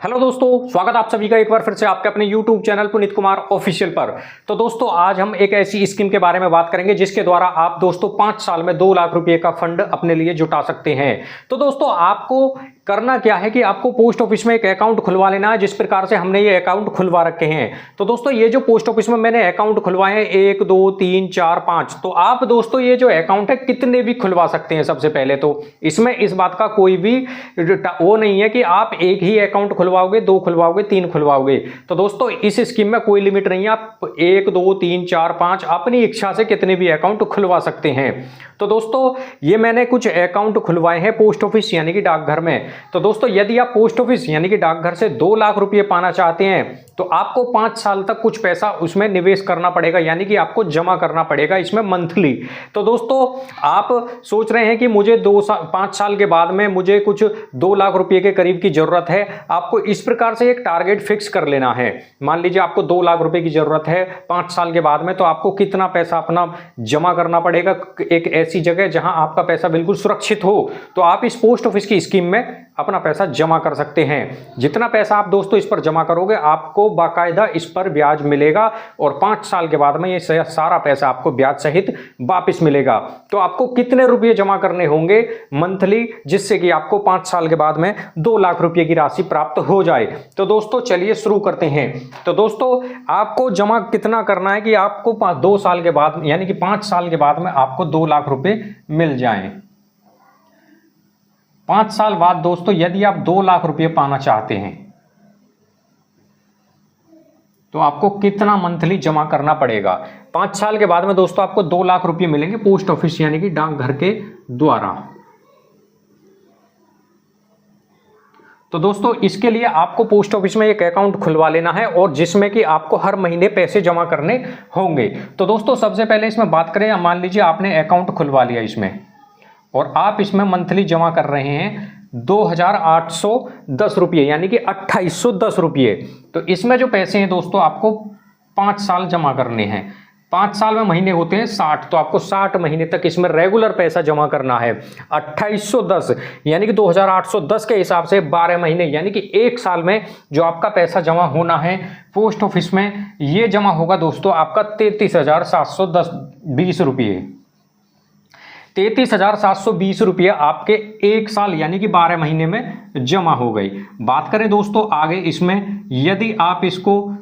Hello दोस्तों, स्वागत आप सभी का एक बार फिर से आपके अपने YouTube channel Puneet Kumar official पर। तो दोस्तों आज हम एक ऐसी स्कीम के बारे में बात करेंगे जिसके द्वारा आप दोस्तों 5 साल में 2 लाख रुपए का फंड अपने लिए जुटा सकते हैं। तो दोस्तों आपको करना क्या है कि आपको पोस्ट ऑफिस में एक अकाउंट खुलवा लेना है, जिस प्रकार से हमने ये अकाउंट खुलवा रखे हैं। तो दोस्तों ये जो पोस्ट ऑफिस में मैंने अकाउंट खुलवाए हैं 1 2 3 4 5, तो आप दोस्तों ये जो अकाउंट है कितने भी खुलवा सकते हैं। सबसे पहले तो इसमें इस बात का कोई भी वो नहीं है कि आप एक ही अकाउंट खुलवाओगे, 2 खुलवाओगे, 3 खुलवाओगे। तो दोस्तों इस स्कीम में कोई लिमिट नहीं है, आप 1 2 3 4 5 अपनी इच्छा से कितने भी अकाउंट खुलवा सकते हैं। तो दोस्तों ये मैंने कुछ अकाउंट खुलवाए हैं पोस्ट ऑफिस यानी कि डाकघर में। तो दोस्तों यदि आप पोस्ट ऑफिस यानी कि डाकघर से 2 लाख रुपए पाना चाहते हैं तो आपको 5 साल तक कुछ पैसा उसमें निवेश करना पड़ेगा, यानी कि आपको जमा करना पड़ेगा इसमें मंथली। तो दोस्तों आप सोच रहे हैं कि मुझे 5 साल के बाद में मुझे कुछ 2 लाख रुपए के करीब की जरूरत है। आपको इस प्रकार से एक टारगेट फिक्स कर लेना है। मान लीजिए आपको 2 लाख रुपए की जरूरत है 5 साल के बाद में, तो आपको कितना पैसा अपना जमा करना पड़ेगा एक ऐसी जगह जहां आपका पैसा बिल्कुल सुरक्षित हो। तो आप इस पोस्ट ऑफिस की स्कीम में अपना पैसा जमा कर सकते हैं। जितना पैसा आप दोस्तों इस पर जमा करोगे आपको बाकायदा इस पर ब्याज मिलेगा और 5 साल के बाद में ये सारा पैसा आपको ब्याज सहित वापस मिलेगा। तो आपको कितने रुपए जमा करने होंगे मंथली, जिससे कि आपको 5 साल के बाद में 2 लाख रुपए की राशि प्राप्त हो जाए। तो दोस्तों चलिए शुरू करते हैं। तो दोस्तों आपको जमा कितना करना है कि आपको 2 साल के बाद यानी कि 5 साल के बाद में आपको 2 लाख रुपए मिल जाएं। 5 साल बाद दोस्तों यदि आप 2 लाख रुपए पाना चाहते हैं तो आपको कितना मंथली जमा करना पड़ेगा। 5 साल के बाद में दोस्तों आपको 2 लाख रुपए मिलेंगे पोस्ट ऑफिस यानी कि डाकघर के द्वारा। तो दोस्तों इसके लिए आपको पोस्ट ऑफिस में एक अकाउंट खुलवा लेना है और जिसमें कि आपको हर महीने पैसे जमा करने होंगे। तो दोस्तों सबसे पहले इसमें बात करें, मान लीजिए आपने अकाउंट खुलवा लिया इसमें और आप इसमें मंथली जमा कर रहे हैं 2,810 रुपये यानी कि 2,810 रुपये। तो इसमें जो पैसे हैं दोस्तों आपको 5 साल जमा करने हैं। 5 साल में महीने होते हैं 60, तो आपको 60 महीने तक इसमें रेगुलर पैसा जमा करना है। 2,810 यानी कि 2,810 के हिसाब से 12 महीने यानी कि 1 साल में जो आपका पैसा जमा होना है पोस्ट ऑफिस में, ये जमा होगा दोस्तों आपका 33,720 रुपये। 33,720 रुपये आपके 1 साल यानी कि 12 महीने में जमा हो गई। बात करें दोस्तों आगे इसमें, यदि आप इसको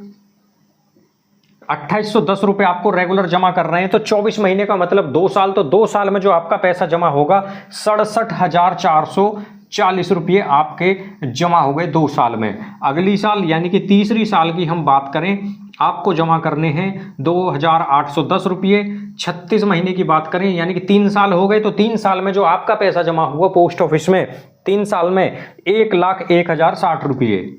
2,810 रुपये आपको रेगुलर जमा कर रहे हैं तो 24 महीने का मतलब 2 साल, तो 2 साल में जो आपका पैसा जमा होगा 67,440 रुपये आपके जमा हो गए 2 साल में। अगली साल यानी कि तीसरी साल की हम बात करें, आपको जमा करने हैं 2,810 रुपये। 36 महीने की बात करें यानी कि 3 साल हो गए, तो 3 साल में जो आपका पैसा जमा हुआ पोस्ट ऑफिस में 3 साल में 1,01,060 रुपये,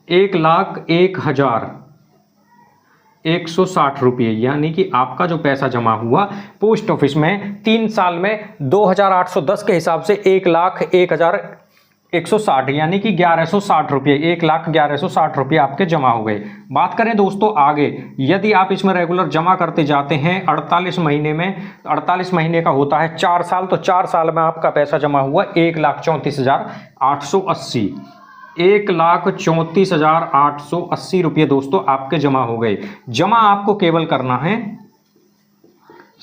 1,01,160 रुपये यानी कि आपका जो पैसा जमा हुआ पोस्ट ऑफिस में 3 साल में 2,810 के हिसाब से 1,01,160 यानी कि 1,160 रुपये, 1,11,60 रुपये आपके जमा हो गए। बात करें दोस्तों आगे, यदि आप इसमें रेगुलर जमा करते जाते हैं 48 महीने में, 48 महीने का होता है 4 साल, तो 4 साल में आपका पैसा जमा हुआ 1,34,880, 1,34,880 रुपये दोस्तों आपके जमा हो गए। जमा आपको केवल करना है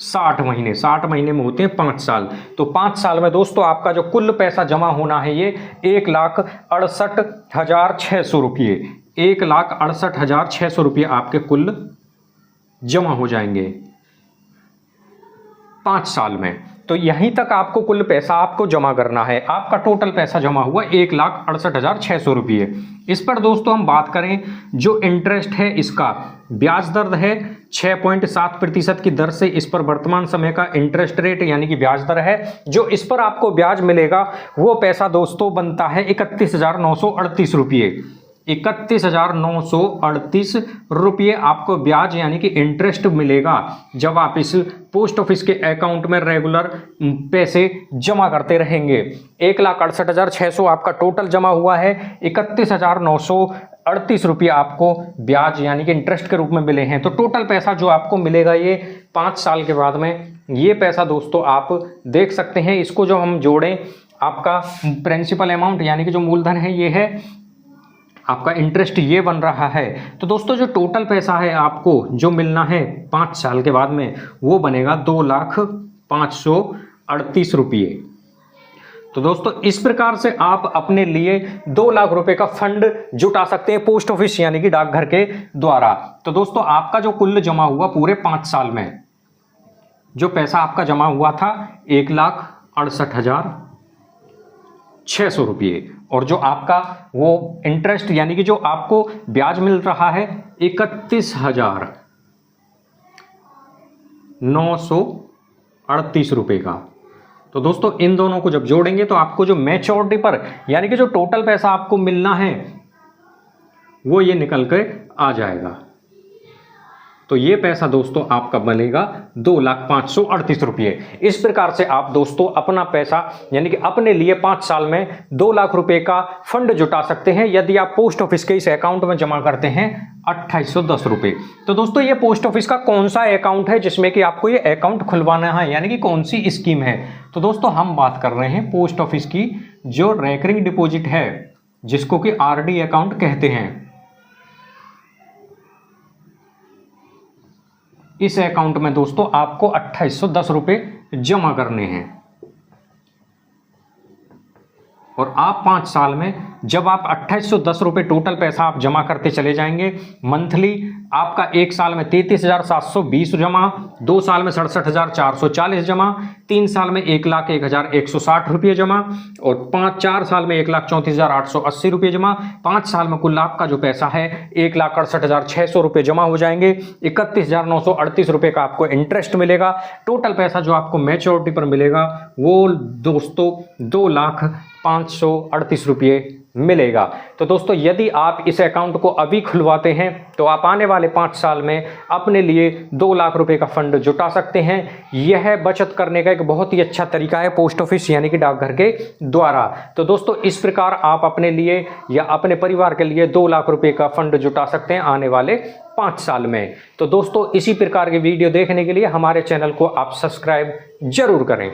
60 महीने, 60 महीने में होते हैं 5 साल। तो 5 साल में दोस्तों आपका जो कुल पैसा जमा होना है ये 1,68,600 रुपये, 1,68,600 रुपये आपके कुल जमा हो जाएंगे 5 साल में। तो यहीं तक आपको कुल पैसा आपको जमा करना है। आपका टोटल पैसा जमा हुआ 1,68,600 रुपये। इस पर दोस्तों हम बात करें, जो इंटरेस्ट है इसका ब्याज दर है 6.7% की दर से इस पर वर्तमान समय का इंटरेस्ट रेट यानी कि ब्याज दर है। जो इस पर आपको ब्याज मिलेगा वो पैसा दोस्तों बनता है 31,938 रुपये, 31,938 रुपये आपको ब्याज यानी कि इंटरेस्ट मिलेगा जब आप इस पोस्ट ऑफिस के अकाउंट में रेगुलर पैसे जमा करते रहेंगे। 1,68,600 आपका टोटल जमा हुआ है, 31,938 रुपये आपको ब्याज यानी कि इंटरेस्ट के रूप में मिले हैं। तो टोटल पैसा जो आपको मिलेगा ये 5 साल के बाद में, ये पैसा दोस्तों आप देख सकते हैं। इसको जो हम जोड़ें, आपका प्रिंसिपल अमाउंट यानी कि जो मूलधन है ये है आपका इंटरेस्ट ये बन रहा है। तो दोस्तों जो टोटल पैसा है आपको जो मिलना है 5 साल के बाद में, वो बनेगा 2,538 रुपये। तो दोस्तों इस प्रकार से आप अपने लिए 2 लाख रुपए का फंड जुटा सकते हैं पोस्ट ऑफिस यानी कि डाकघर के द्वारा। तो दोस्तों आपका जो कुल जमा हुआ पूरे 5 साल में, जो पैसा आपका जमा हुआ था 1,68,600 रुपये, और जो आपका वो इंटरेस्ट यानी कि जो आपको ब्याज मिल रहा है 31,938 रुपये का। तो दोस्तों इन दोनों को जब जोड़ेंगे तो आपको जो मैच्योरिटी पर यानी कि जो टोटल पैसा आपको मिलना है वो ये निकल के आ जाएगा। तो ये पैसा दोस्तों आपका बनेगा 2,538 रुपये। इस प्रकार से आप दोस्तों अपना पैसा यानी कि अपने लिए 5 साल में 2 लाख रुपए का फंड जुटा सकते हैं यदि आप पोस्ट ऑफिस के इस अकाउंट में जमा करते हैं 2810 रुपये। तो दोस्तों ये पोस्ट ऑफिस का कौन सा अकाउंट है जिसमें कि आपको ये अकाउंट खुलवाना है, यानी कि कौन सी स्कीम है? तो दोस्तों हम बात कर रहे हैं पोस्ट ऑफिस की जो रेकरिंग डिपॉजिट है, जिसको कि आरडी अकाउंट कहते हैं। इस अकाउंट में दोस्तों आपको 2810 रुपये जमा करने हैं, और आप 5 साल में जब आप 2810 रुपये टोटल पैसा आप जमा करते चले जाएंगे, मंथली आपका 1 साल में 33,720 जमा, 2 साल में 67,440 जमा, 3 साल में 1,01,160 रुपये जमा, और 4 साल में 1,34,880 रुपये जमा। 5 साल में कुल आपका जो पैसा है 1,68,600 रुपये जमा हो जाएंगे। 31,938 रुपये का आपको इंटरेस्ट मिलेगा। टोटल पैसा जो आपको मैच्योरिटी पर मिलेगा वो दोस्तों 2,538 रुपये मिलेगा। तो दोस्तों यदि आप इस अकाउंट को अभी खुलवाते हैं तो आप आने वाले 5 साल में अपने लिए 2 लाख रुपए का फंड जुटा सकते हैं। यह बचत करने का एक बहुत ही अच्छा तरीका है पोस्ट ऑफिस यानी कि डाकघर के द्वारा। तो दोस्तों इस प्रकार आप अपने लिए या अपने परिवार के लिए 2 लाख रुपए का फंड जुटा सकते हैं आने वाले 5 साल में। तो दोस्तों इसी प्रकार की वीडियो देखने के लिए हमारे चैनल को आप सब्सक्राइब जरूर करें।